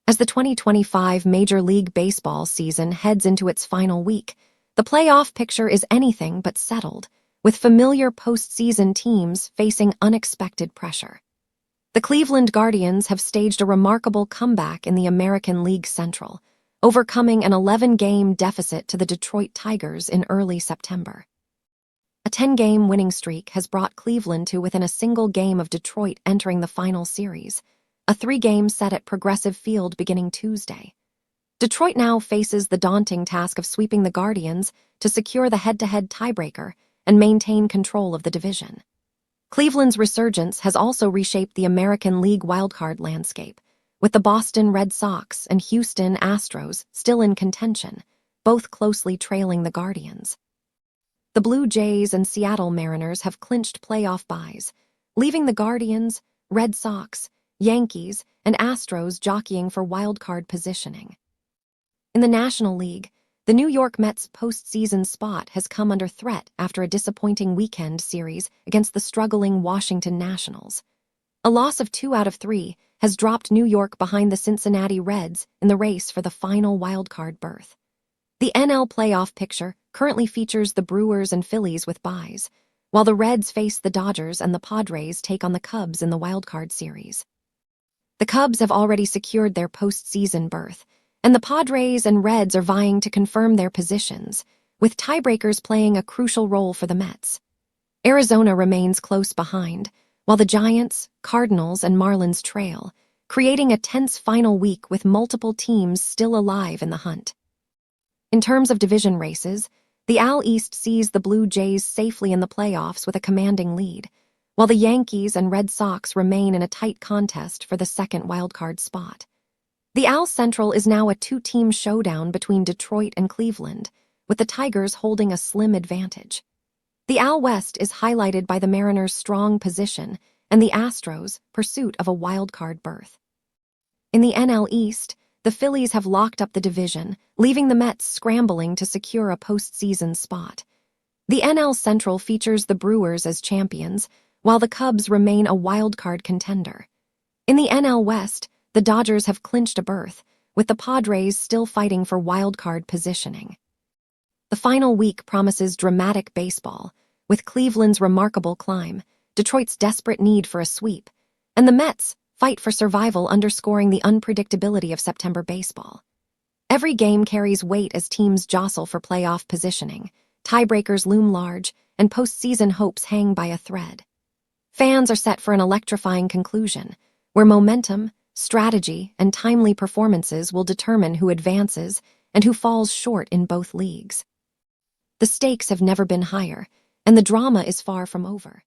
As the 2025 Major League Baseball season heads into its final week, the playoff picture is anything but settled, with familiar postseason teams facing unexpected pressure. The Cleveland Guardians have staged a remarkable comeback in the American League Central, overcoming an 11-game deficit to the Detroit Tigers in early September. A 10-game winning streak has brought Cleveland to within a single game of Detroit entering the final series, a 3-game set at Progressive Field beginning Tuesday. Detroit now faces the daunting task of sweeping the Guardians to secure the head-to-head tiebreaker and maintain control of the division. Cleveland's resurgence has also reshaped the American League wildcard landscape, with the Boston Red Sox and Houston Astros still in contention, both closely trailing the Guardians. The Blue Jays and Seattle Mariners have clinched playoff byes, leaving the Guardians, Red Sox, Yankees, and Astros jockeying for wildcard positioning. In the National League, the New York Mets' postseason spot has come under threat after a disappointing weekend series against the struggling Washington Nationals. A loss of 2 out of 3 has dropped New York behind the Cincinnati Reds in the race for the final wildcard berth. The NL playoff picture currently features the Brewers and Phillies with byes, while the Reds face the Dodgers and the Padres take on the Cubs in the wildcard series. The Cubs have already secured their postseason berth, and the Padres and Reds are vying to confirm their positions, with tiebreakers playing a crucial role for the Mets. Arizona remains close behind, while the Giants, Cardinals, and Marlins trail, creating a tense final week with multiple teams still alive in the hunt. In terms of division races, the AL East sees the Blue Jays safely in the playoffs with a commanding lead, while the Yankees and Red Sox remain in a tight contest for the second wildcard spot. The AL Central is now a 2-team showdown between Detroit and Cleveland, with the Tigers holding a slim advantage. The AL West is highlighted by the Mariners' strong position and the Astros' pursuit of a wildcard berth. In the NL East, the Phillies have locked up the division, leaving the Mets scrambling to secure a postseason spot. The NL Central features the Brewers as champions, while the Cubs remain a wildcard contender. In the NL West, the Dodgers have clinched a berth, with the Padres still fighting for wildcard positioning. The final week promises dramatic baseball, with Cleveland's remarkable climb, Detroit's desperate need for a sweep, and the Mets' fight for survival underscoring the unpredictability of September baseball. Every game carries weight as teams jostle for playoff positioning, tiebreakers loom large, and postseason hopes hang by a thread. Fans are set for an electrifying conclusion, where momentum, strategy, and timely performances will determine who advances and who falls short in both leagues. The stakes have never been higher, and the drama is far from over.